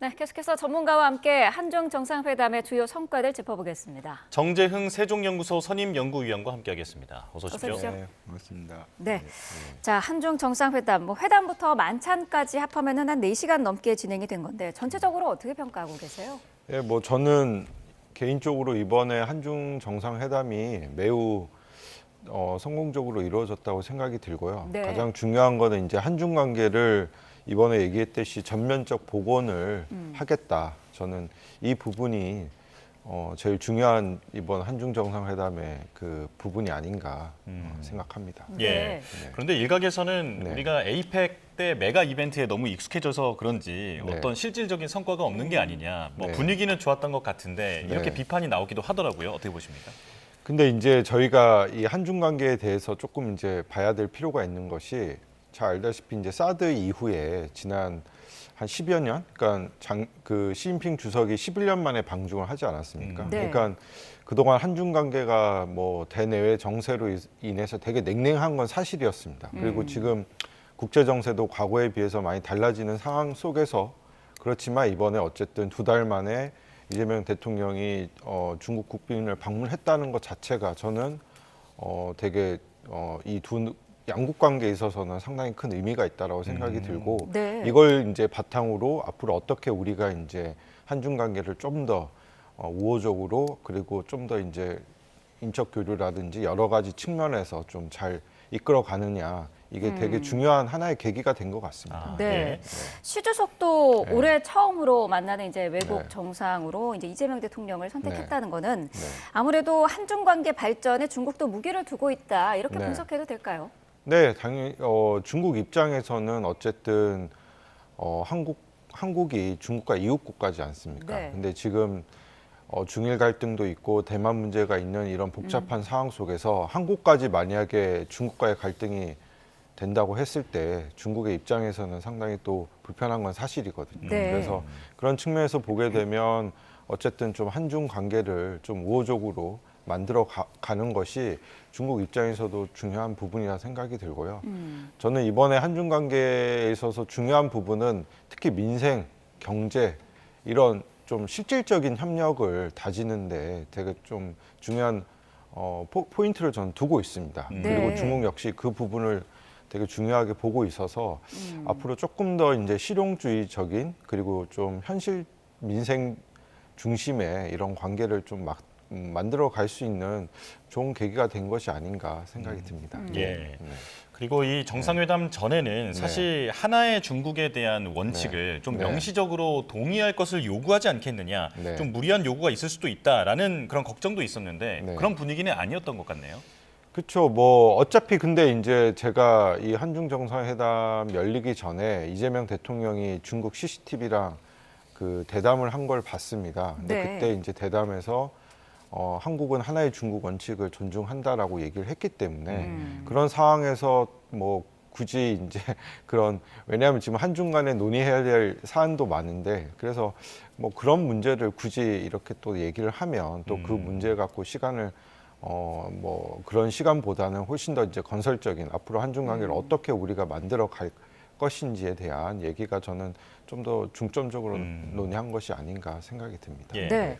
네, 계속해서 전문가와 함께 한중 정상회담의 주요 성과들 짚어보겠습니다. 정재흥 세종연구소 선임연구위원과 함께하겠습니다. 어서 오십시오. 어서 오십시오. 네, 반갑습니다. 네, 자 한중 정상회담, 회담부터 만찬까지 합하면 한 4시간 넘게 진행이 된 건데 전체적으로 어떻게 평가하고 계세요? 예, 저는 개인적으로 이번에 한중 정상회담이 매우 성공적으로 이루어졌다고 생각이 들고요. 네. 가장 중요한 거는 이제 한중 관계를 이번에 얘기했듯이 전면적 복원을 하겠다. 저는 이 부분이 제일 중요한 이번 한중 정상회담의 그 부분이 아닌가 생각합니다. 예. 네. 그런데 일각에서는 네. 우리가 에이펙 때 메가 이벤트에 너무 익숙해져서 그런지 네. 어떤 실질적인 성과가 없는 게 아니냐. 뭐 네. 분위기는 좋았던 것 같은데 이렇게 네. 비판이 나오기도 하더라고요. 어떻게 보십니까? 근데 이제 저희가 이 한중 관계에 대해서 조금 이제 봐야 될 필요가 있는 것이 잘 알다시피 이제 사드 이후에 지난 한 10여 년, 그러니까 시진핑 주석이 11년 만에 방중을 하지 않았습니까? 네. 그러니까 그동안 한중 관계가 뭐 대내외 정세로 인해서 되게 냉랭한 건 사실이었습니다. 그리고 지금 국제 정세도 과거에 비해서 많이 달라지는 상황 속에서 그렇지만 이번에 어쨌든 2달 만에 이재명 대통령이 중국 국빈을 방문했다는 것 자체가 저는 되게 이 양국 관계에 있어서는 상당히 큰 의미가 있다라고 생각이 들고 네. 이걸 이제 바탕으로 앞으로 어떻게 우리가 이제 한중 관계를 좀 더 우호적으로 그리고 좀 더 이제 인적 교류라든지 여러 가지 측면에서 좀 잘 이끌어 가느냐 이게 되게 중요한 하나의 계기가 된 것 같습니다. 아, 네. 예. 시 주석도 네. 올해 처음으로 만나는 이제 외국 네. 정상으로 이제 이재명 대통령을 선택했다는 거는 네. 아무래도 한중 관계 발전에 중국도 무게를 두고 있다 이렇게 네. 분석해도 될까요? 네, 당연히 중국 입장에서는 어쨌든 한국이 중국과 이웃 국가지 않습니까? 네. 근데 지금 중일 갈등도 있고 대만 문제가 있는 이런 복잡한 상황 속에서 한국까지 만약에 중국과의 갈등이 된다고 했을 때 중국의 입장에서는 상당히 또 불편한 건 사실이거든요. 네. 그래서 그런 측면에서 보게 되면 어쨌든 좀 한중 관계를 좀 우호적으로 만들어 가는 것이 중국 입장에서도 중요한 부분이라 생각이 들고요. 저는 이번에 한중 관계에 있어서 중요한 부분은 특히 민생, 경제 이런 좀 실질적인 협력을 다지는데 되게 좀 중요한 포인트를 저는 두고 있습니다. 네. 그리고 중국 역시 그 부분을 되게 중요하게 보고 있어서 앞으로 조금 더 이제 실용주의적인 그리고 좀 현실 민생 중심의 이런 관계를 좀 만들어 갈 수 있는 좋은 계기가 된 것이 아닌가 생각이 듭니다. 예. 네. 그리고 이 정상회담 전에는 사실 하나의 중국에 대한 원칙을 좀 네. 명시적으로 동의할 것을 요구하지 않겠느냐, 네. 좀 무리한 요구가 있을 수도 있다라는 그런 걱정도 있었는데 네. 그런 분위기는 아니었던 것 같네요. 그렇죠. 어차피 근데 이제 제가 이 한중 정상회담 열리기 전에 이재명 대통령이 중국 CCTV랑 그 대담을 한 걸 봤습니다. 근데 네. 그때 이제 대담에서 한국은 하나의 중국 원칙을 존중한다라고 얘기를 했기 때문에 그런 상황에서 뭐 굳이 이제 왜냐하면 지금 한중 간에 논의해야 될 사안도 많은데 그래서 뭐 그런 문제를 굳이 이렇게 또 얘기를 하면 또 그 문제 갖고 시간을 뭐 그런 시간보다는 훨씬 더 이제 건설적인 앞으로 한중 관계를 어떻게 우리가 만들어 갈 것인지에 대한 얘기가 저는 좀 더 중점적으로 논의한 것이 아닌가 생각이 듭니다. 예. 네.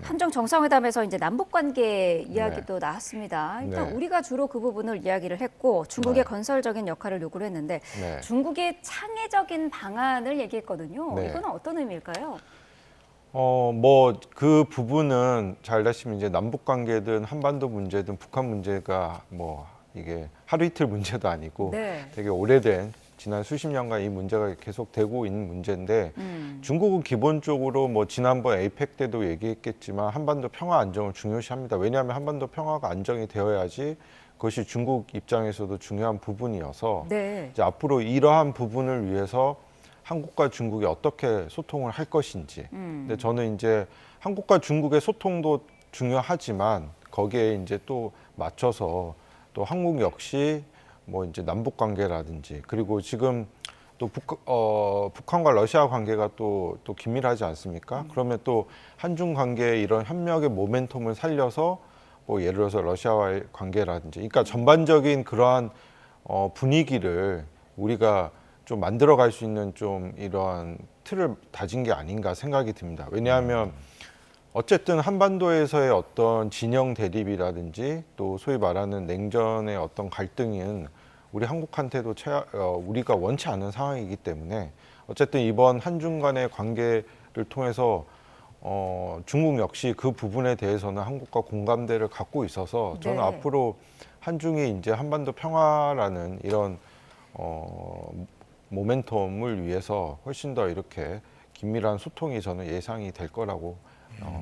한중 정상회담에서 이제 남북 관계 이야기도 나왔습니다. 일단 네. 우리가 주로 그 부분을 이야기를 했고 중국의 네. 건설적인 역할을 요구를 했는데 네. 중국의 창의적인 방안을 얘기했거든요. 네. 이거는 어떤 의미일까요? 뭐 그 부분은 잘 알다시피 이제 남북 관계든 한반도 문제든 북한 문제가 뭐 이게 하루 이틀 문제도 아니고 네. 되게 오래된 지난 수십 년간 이 문제가 계속 되고 있는 문제인데 중국은 기본적으로 뭐 지난번 에이펙 때도 얘기했겠지만 한반도 평화 안정을 중요시합니다. 왜냐하면 한반도 평화가 안정이 되어야지 그것이 중국 입장에서도 중요한 부분이어서 네. 이제 앞으로 이러한 부분을 위해서 한국과 중국이 어떻게 소통을 할 것인지. 근데 저는 이제 한국과 중국의 소통도 중요하지만 거기에 이제 또 맞춰서 또 한국 역시 뭐 이제 남북 관계라든지 그리고 지금 또 북한과 러시아 관계가 또 긴밀하지 않습니까? 그러면 또 한중 관계의 이런 협력의 모멘텀을 살려서 뭐 예를 들어서 러시아와의 관계라든지 그러니까 전반적인 그러한 분위기를 우리가 좀 만들어갈 수 있는 좀 이러한 틀을 다진 게 아닌가 생각이 듭니다. 왜냐하면 어쨌든 한반도에서의 어떤 진영 대립이라든지 또 소위 말하는 냉전의 어떤 갈등은 우리 한국한테도 우리가 원치 않은 상황이기 때문에 어쨌든 이번 한중 간의 관계를 통해서 중국 역시 그 부분에 대해서는 한국과 공감대를 갖고 있어서 저는 네. 앞으로 한중이 이제 한반도 평화라는 이런 모멘텀을 위해서 훨씬 더 이렇게 긴밀한 소통이 저는 예상이 될 거라고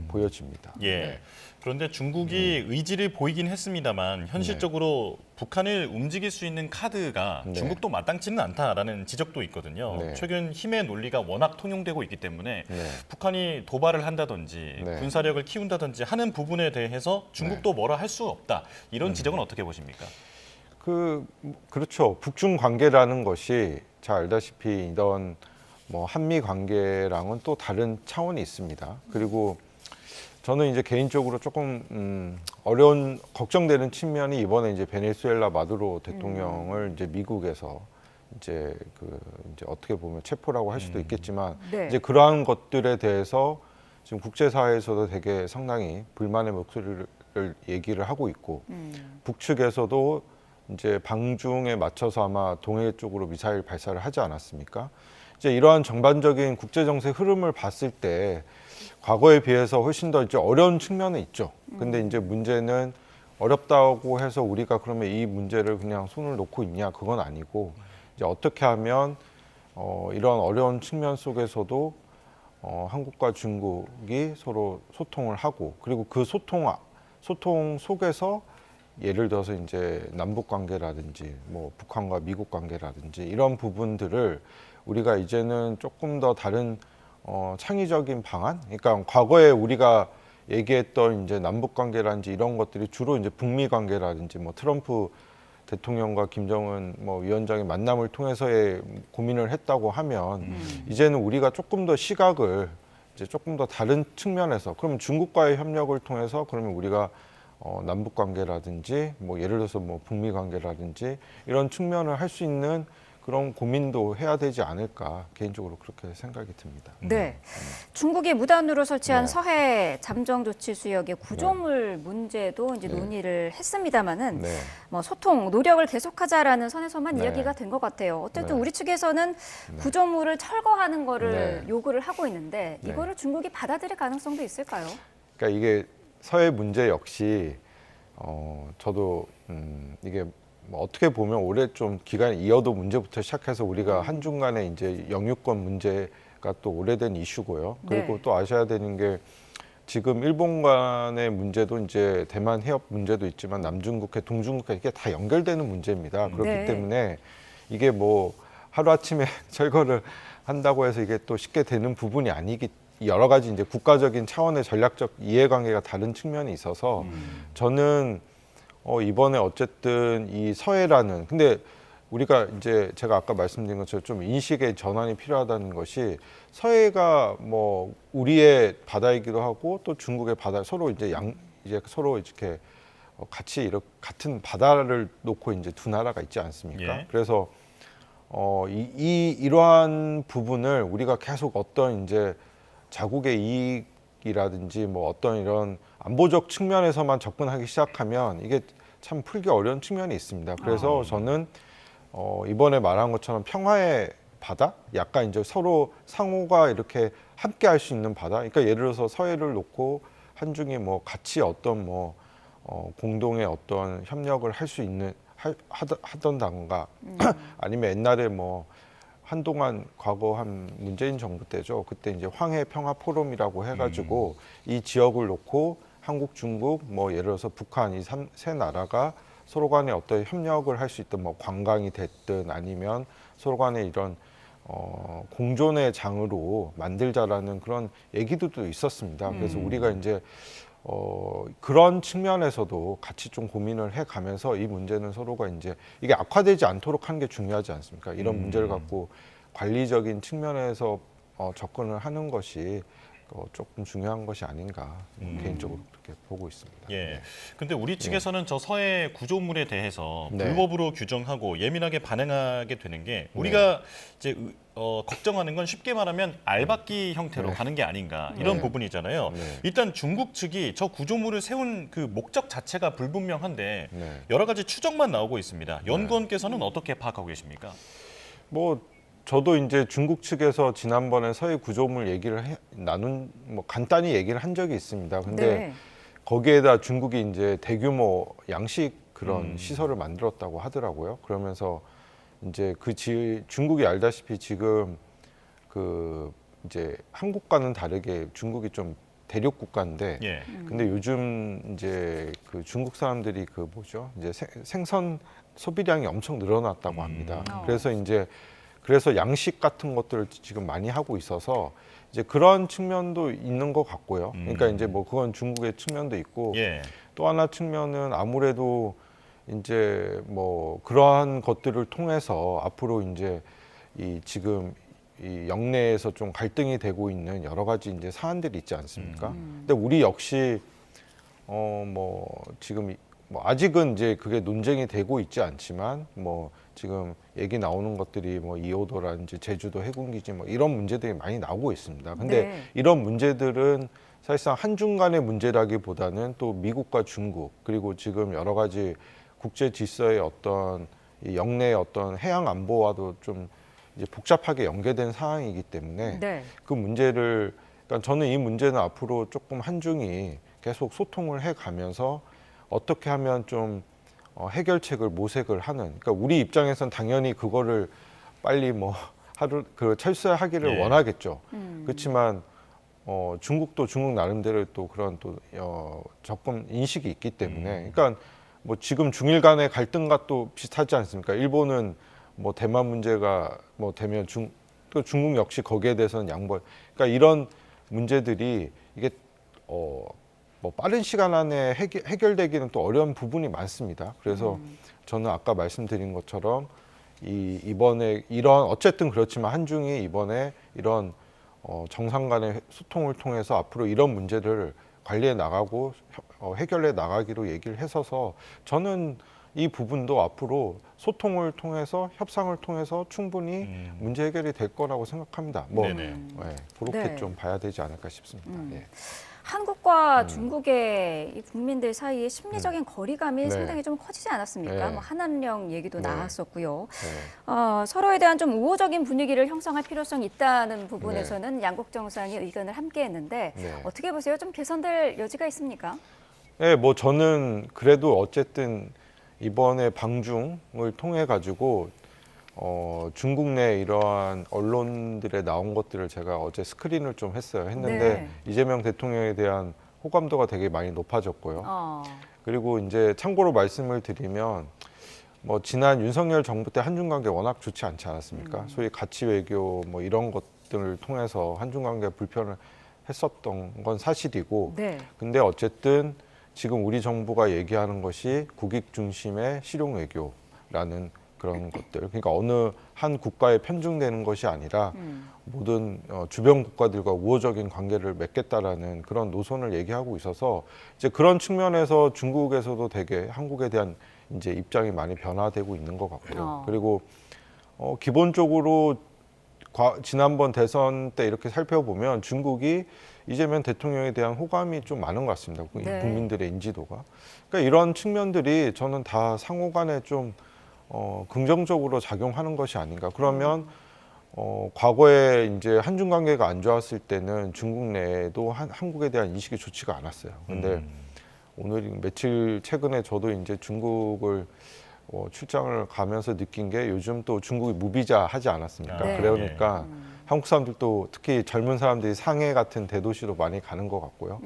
보여집니다. 예. 네. 그런데 중국이 의지를 보이긴 했습니다만 현실적으로 북한을 움직일 수 있는 카드가 네. 중국도 마땅치는 않다라는 지적도 있거든요. 네. 최근 힘의 논리가 워낙 통용되고 있기 때문에 네. 북한이 도발을 한다든지 네. 군사력을 키운다든지 하는 부분에 대해서 중국도 뭐라 할 수 없다. 이런 지적은 어떻게 보십니까? 그렇죠. 북중 관계라는 것이 잘 알다시피 이런 뭐 한미 관계랑은 또 다른 차원이 있습니다. 그리고 저는 이제 개인적으로 조금 어려운 걱정되는 측면이 이번에 이제 베네수엘라 마두로 대통령을 이제 미국에서 이제 이제 어떻게 보면 체포라고 할 수도 있겠지만 네. 이제 그러한 것들에 대해서 지금 국제사회에서도 되게 상당히 불만의 목소리를 얘기를 하고 있고 북측에서도 이제 방중에 맞춰서 아마 동해 쪽으로 미사일 발사를 하지 않았습니까? 이제 이러한 전반적인 국제 정세 흐름을 봤을 때 과거에 비해서 훨씬 더 이제 어려운 측면은 있죠. 근데 이제 문제는 어렵다고 해서 우리가 그러면 이 문제를 그냥 손을 놓고 있냐? 그건 아니고 이제 어떻게 하면 이런 어려운 측면 속에서도 한국과 중국이 서로 소통을 하고 그리고 그 소통 속에서 예를 들어서 이제 남북 관계라든지 뭐 북한과 미국 관계라든지 이런 부분들을 우리가 이제는 조금 더 다른 창의적인 방안, 그러니까 과거에 우리가 얘기했던 이제 남북 관계라든지 이런 것들이 주로 이제 북미 관계라든지 뭐 트럼프 대통령과 김정은 뭐 위원장의 만남을 통해서의 고민을 했다고 하면 이제는 우리가 조금 더 시각을 이제 조금 더 다른 측면에서 그러면 중국과의 협력을 통해서 그러면 우리가 남북 관계라든지 뭐 예를 들어서 뭐 북미 관계라든지 이런 측면을 할 수 있는 그런 고민도 해야 되지 않을까 개인적으로 그렇게 생각이 듭니다. 네. 중국이 무단으로 설치한 네. 서해 잠정 조치 수역의 구조물 문제도 이제 네. 논의를 했습니다만은 네. 뭐 소통 노력을 계속하자라는 선에서만 네. 이야기가 된 것 같아요. 어쨌든 네. 우리 측에서는 구조물을 철거하는 거를 네. 요구를 하고 있는데 네. 이거를 중국이 받아들일 가능성도 있을까요? 그러니까 이게 서해 문제 역시 저도 이게 뭐 어떻게 보면 올해 좀 기간이 이어도 문제부터 시작해서 우리가 한중 간의 이제 영유권 문제가 또 오래된 이슈고요. 그리고 네. 또 아셔야 되는 게 지금 일본 간의 문제도 이제 대만 해협 문제도 있지만 남중국해, 동중국해 이게 다 연결되는 문제입니다. 그렇기 네. 때문에 이게 뭐 하루아침에 철거를 한다고 해서 이게 또 쉽게 되는 부분이 아니기 여러 가지 이제 국가적인 차원의 전략적 이해관계가 다른 측면이 있어서 저는 이번에 어쨌든 이 서해라는 근데 우리가 이제 제가 아까 말씀드린 것처럼 좀 인식의 전환이 필요하다는 것이 서해가 뭐 우리의 바다이기도 하고 또 중국의 바다 서로 이제 이제 서로 이렇게 같이 이렇게 같은 바다를 놓고 이제 두 나라가 있지 않습니까? 예. 그래서 이러한 부분을 우리가 계속 어떤 이제 자국의 이익이라든지 뭐 어떤 이런 안보적 측면에서만 접근하기 시작하면 이게 참 풀기 어려운 측면이 있습니다. 그래서 저는 이번에 말한 것처럼 평화의 바다, 약간 이제 서로 상호가 이렇게 함께 할 수 있는 바다. 그러니까 예를 들어서 서해를 놓고 한중이 뭐 같이 어떤 뭐 공동의 어떤 협력을 할 수 있는 하던가 아니면 옛날에 뭐 한동안 과거 한 문재인 정부 때죠. 그때 이제 황해 평화 포럼이라고 해가지고 이 지역을 놓고 한국, 중국, 뭐 예를 들어서 북한 이 세 나라가 서로 간에 어떤 협력을 할 수 있던 뭐 관광이 됐든 아니면 서로 간에 이런 공존의 장으로 만들자라는 그런 얘기들도 있었습니다. 그래서 우리가 이제 그런 측면에서도 같이 좀 고민을 해가면서 이 문제는 서로가 이제 이게 악화되지 않도록 하는 게 중요하지 않습니까? 이런 문제를 갖고 관리적인 측면에서 접근을 하는 것이 조금 중요한 것이 아닌가 개인적으로 그렇게 보고 있습니다. 예. 근데 우리 측에서는 저 서해 구조물에 대해서 네. 불법으로 규정하고 예민하게 반응하게 되는 게 우리가 이제 걱정하는 건 쉽게 말하면 알박기 형태로 가는 게 아닌가 이런 네. 부분이잖아요. 네. 일단 중국 측이 저 구조물을 세운 그 목적 자체가 불분명한데 네. 여러 가지 추정만 나오고 있습니다. 연구원께서는 어떻게 파악하고 계십니까? 뭐 저도 이제 중국 측에서 지난번에 서해 구조물 얘기를 뭐 간단히 얘기를 한 적이 있습니다. 근데 네. 거기에다 중국이 이제 대규모 양식 그런 시설을 만들었다고 하더라고요. 그러면서 이제 중국이 알다시피 지금 그 이제 한국과는 다르게 중국이 좀 대륙 국가인데, 예. 근데 요즘 이제 그 중국 사람들이 그 뭐죠? 이제 생선 소비량이 엄청 늘어났다고 합니다. 그래서 양식 같은 것들을 지금 많이 하고 있어서 이제 그런 측면도 있는 것 같고요. 그러니까 이제 뭐 그건 중국의 측면도 있고 예. 또 하나 측면은 아무래도 이제 뭐 그러한 것들을 통해서 앞으로 이제 지금 이 영내에서 좀 갈등이 되고 있는 여러 가지 이제 사안들이 있지 않습니까? 근데 우리 역시 뭐 지금 뭐 아직은 이제 그게 논쟁이 되고 있지 않지만 뭐 지금 얘기 나오는 것들이 뭐 2호도라든지 제주도 해군기지 뭐 이런 문제들이 많이 나오고 있습니다. 근데 네. 이런 문제들은 사실상 한중 간의 문제라기보다는 또 미국과 중국 그리고 지금 여러 가지 국제 질서의 어떤 이 영내의 어떤 해양 안보와도 좀 이제 복잡하게 연계된 상황이기 때문에 네. 그 문제를 그러니까 저는 이 문제는 앞으로 조금 한중이 계속 소통을 해 가면서 어떻게 하면 좀 해결책을 모색을 하는 그러니까 우리 입장에선 당연히 그거를 빨리 뭐 철수하기를 예. 원하겠죠. 그렇지만 중국도 중국 나름대로 또 그런 또 접근 인식이 있기 때문에 그러니까 뭐 지금 중일 간의 갈등과 또 비슷하지 않습니까? 일본은 뭐 대만 문제가 뭐 되면 또 중국 역시 거기에 대해서는 그러니까 이런 문제들이 이게 뭐 빠른 시간 안에 해결되기는 또 어려운 부분이 많습니다. 그래서 저는 아까 말씀드린 것처럼 이번에 이런 어쨌든 그렇지만 한중이 이번에 이런 정상 간의 소통을 통해서 앞으로 이런 문제를 관리해 나가고 해결해 나가기로 얘기를 했어서 저는 이 부분도 앞으로 소통을 통해서 협상을 통해서 충분히 문제 해결이 될 거라고 생각합니다. 뭐 네네. 그렇게 네. 좀 봐야 되지 않을까 싶습니다. 예. 한국과 중국의 이 국민들 사이에 심리적인 거리감이 네. 상당히 좀 커지지 않았습니까? 네. 뭐 한한령 얘기도 네. 나왔었고요. 네. 서로에 대한 좀 우호적인 분위기를 형성할 필요성이 있다는 부분에서는 양국 정상이 의견을 함께했는데 네. 어떻게 보세요? 좀 개선될 여지가 있습니까? 네, 뭐 저는 그래도 어쨌든 이번에 방중을 통해 가지고 중국 내 이러한 언론들에 나온 것들을 제가 어제 스크린을 좀 했는데 네. 이재명 대통령에 대한 호감도가 되게 많이 높아졌고요. 어, 그리고 이제 참고로 말씀을 드리면 뭐 지난 윤석열 정부 때 한중 관계 워낙 좋지 않지 않았습니까? 소위 가치 외교 뭐 이런 것들을 통해서 한중 관계 불편을 했었던 건 사실이고 네. 근데 어쨌든 지금 우리 정부가 얘기하는 것이 국익 중심의 실용 외교라는 그런 것들. 그러니까 어느 한 국가에 편중되는 것이 아니라 모든 주변 국가들과 우호적인 관계를 맺겠다라는 그런 노선을 얘기하고 있어서 이제 그런 측면에서 중국에서도 되게 한국에 대한 이제 입장이 많이 변화되고 있는 것 같고요. 그리고 기본적으로 지난번 대선 때 이렇게 살펴보면 중국이 이재명 대통령에 대한 호감이 좀 많은 것 같습니다. 네. 국민들의 인지도가. 그러니까 이런 측면들이 저는 다 상호간에 좀 긍정적으로 작용하는 것이 아닌가. 그러면 과거에 이제 한중 관계가 안 좋았을 때는 중국 내에도 한국에 대한 인식이 좋지가 않았어요. 근데 오늘 며칠 최근에 저도 이제 중국을 출장을 가면서 느낀 게 요즘 또 중국이 무비자 하지 않았습니까? 네. 그러니까 한국 사람들도 특히 젊은 사람들이 상해 같은 대도시로 많이 가는 것 같고요.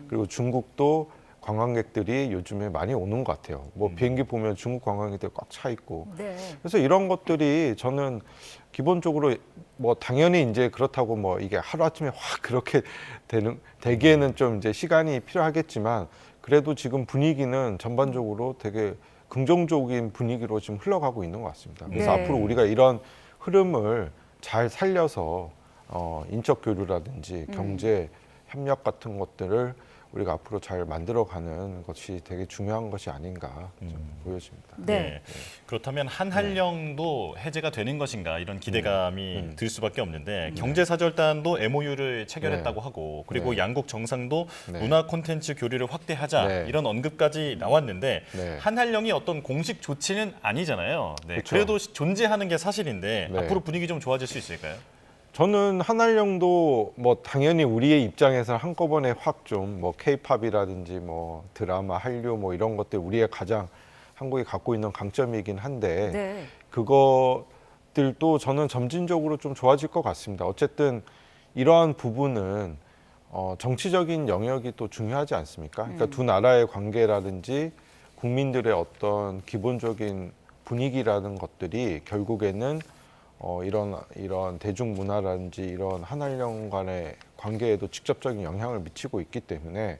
그리고 중국도 관광객들이 요즘에 많이 오는 것 같아요. 뭐 비행기 보면 중국 관광객들 꽉 차 있고. 네. 그래서 이런 것들이 저는 기본적으로 뭐 당연히 이제 그렇다고 뭐 이게 하루아침에 확 그렇게 되기에는 좀 이제 시간이 필요하겠지만 그래도 지금 분위기는 전반적으로 되게 긍정적인 분위기로 지금 흘러가고 있는 것 같습니다. 그래서 네. 앞으로 우리가 이런 흐름을 잘 살려서 인적 교류라든지 경제 협력 같은 것들을 우리가 앞으로 잘 만들어가는 것이 되게 중요한 것이 아닌가 좀 보여집니다. 네. 그렇다면 한한령도 해제가 되는 것인가 이런 기대감이 들 수밖에 없는데 경제사절단도 MOU를 체결했다고 하고 그리고 네. 양국 정상도 네. 문화 콘텐츠 교류를 확대하자 네. 이런 언급까지 나왔는데 네. 한한령이 어떤 공식 조치는 아니잖아요. 네. 그렇죠. 그래도 존재하는 게 사실인데 네. 앞으로 분위기 좀 좋아질 수 있을까요? 저는 한한령도 뭐 당연히 우리의 입장에서 한꺼번에 확 좀 뭐 K-팝이라든지 뭐 드라마, 한류 뭐 이런 것들 우리의 가장 한국이 갖고 있는 강점이긴 한데 네. 그것들도 저는 점진적으로 좀 좋아질 것 같습니다. 어쨌든 이러한 부분은 정치적인 영역이 또 중요하지 않습니까? 그러니까 두 나라의 관계라든지 국민들의 어떤 기본적인 분위기라는 것들이 결국에는 이런 대중문화라든지 이런 한한령 간의 관계에도 직접적인 영향을 미치고 있기 때문에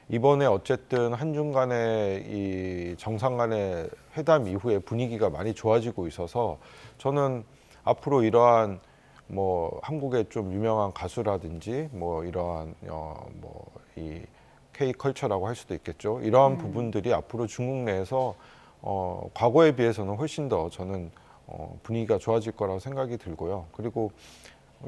이번에 어쨌든 한중 간의 이 정상 간의 회담 이후에 분위기가 많이 좋아지고 있어서 저는 앞으로 이러한 뭐 한국의 좀 유명한 가수라든지 뭐 이러한 뭐 이 K컬처라고 할 수도 있겠죠. 이러한 부분들이 앞으로 중국 내에서 과거에 비해서는 훨씬 더 저는 분위기가 좋아질 거라고 생각이 들고요. 그리고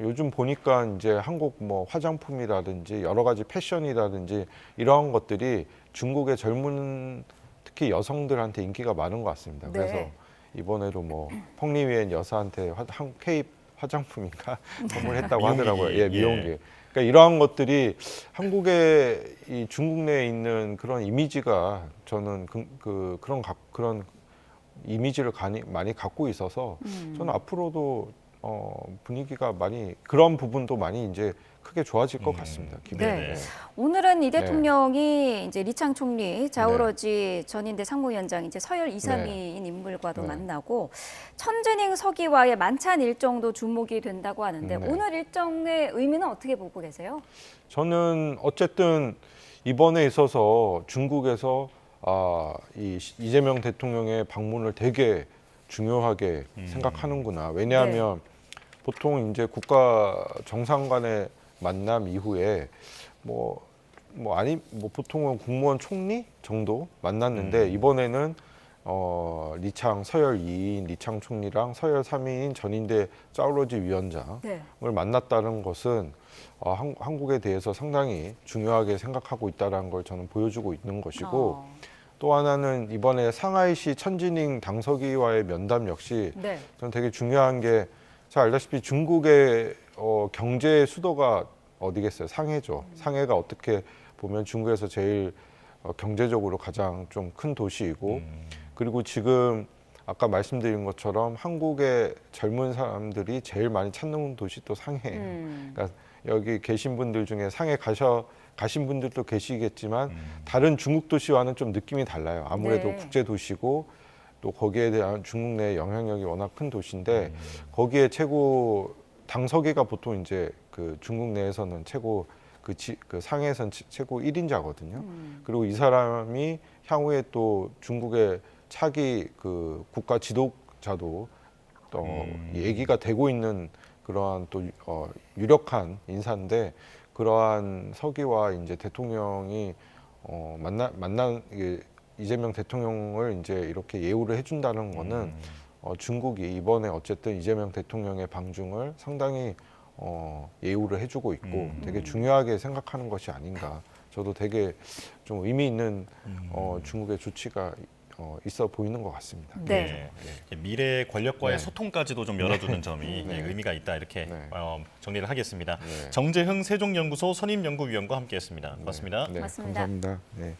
요즘 보니까 이제 한국 뭐 화장품이라든지 여러 가지 패션이라든지 이러한 것들이 중국의 젊은 특히 여성들한테 인기가 많은 것 같습니다. 네. 그래서 이번에도 뭐 펑리위엔 여사한테 K 화장품인가 선물했다고 미용기기. 하더라고요. 예, 미용기. 예. 그러니까 이러한 것들이 한국의 이 중국 내에 있는 그런 이미지가 저는 그런 이미지를 많이 갖고 있어서 저는 앞으로도 분위기가 많이 그런 부분도 많이 이제 크게 좋아질 것 같습니다. 기분이. 네. 오늘은 이 네. 대통령이 이제 리창 총리, 자오러지 전인대 상무위원장, 이제 서열 2, 3위인 네. 인물과도 네. 만나고 천재닝 서기와의 만찬 일정도 주목이 된다고 하는데 네. 오늘 일정의 의미는 어떻게 보고 계세요? 저는 어쨌든 이번에 있어서 중국에서 이재명 대통령의 방문을 되게 중요하게 생각하는구나. 왜냐하면 보통 이제 국가 정상 간의 만남 이후에 보통은 국무원 총리 정도 만났는데 이번에는 리창 서열 2인 리창 총리랑 서열 3위인 전인대 짜오러지 위원장을 네. 만났다는 것은 한국에 대해서 상당히 중요하게 생각하고 있다는 걸 저는 보여주고 있는 것이고 또 하나는 이번에 상하이시 천지닝 당서기와의 면담 역시 네. 저는 되게 중요한 게 잘 알다시피 중국의 경제 수도가 어디겠어요? 상해죠. 상해가 어떻게 보면 중국에서 제일 경제적으로 가장 좀 큰 도시이고 그리고 지금 아까 말씀드린 것처럼 한국의 젊은 사람들이 제일 많이 찾는 도시 또 상해예요. 그러니까 여기 계신 분들 중에 상해 가신 분들도 계시겠지만 다른 중국 도시와는 좀 느낌이 달라요. 아무래도 네. 국제 도시고 또 거기에 대한 중국 내 영향력이 워낙 큰 도시인데 거기에 최고 당서기가 보통 이제 그 중국 내에서는 최고 그 상해에서는 최고 1인자거든요. 그리고 이 사람이 향후에 또 중국의 차기 그 국가 지도자도 얘기가 되고 있는 그러한 또 유력한 인사인데 그러한 서기와 이제 대통령이 이재명 대통령을 이제 이렇게 예우를 해준다는 거는 중국이 이번에 어쨌든 이재명 대통령의 방중을 상당히 예우를 해주고 있고 되게 중요하게 생각하는 것이 아닌가. 저도 되게 좀 의미 있는 중국의 조치가 있어 보이는 것 같습니다. 네. 미래 권력과의 네. 소통까지도 좀 열어두는 점이 네. 의미가 있다 이렇게 네. 정리를 하겠습니다. 네. 정재흥 세종연구소 선임연구위원과 함께했습니다. 고맙습니다. 네, 고맙습니다. 감사합니다. 네.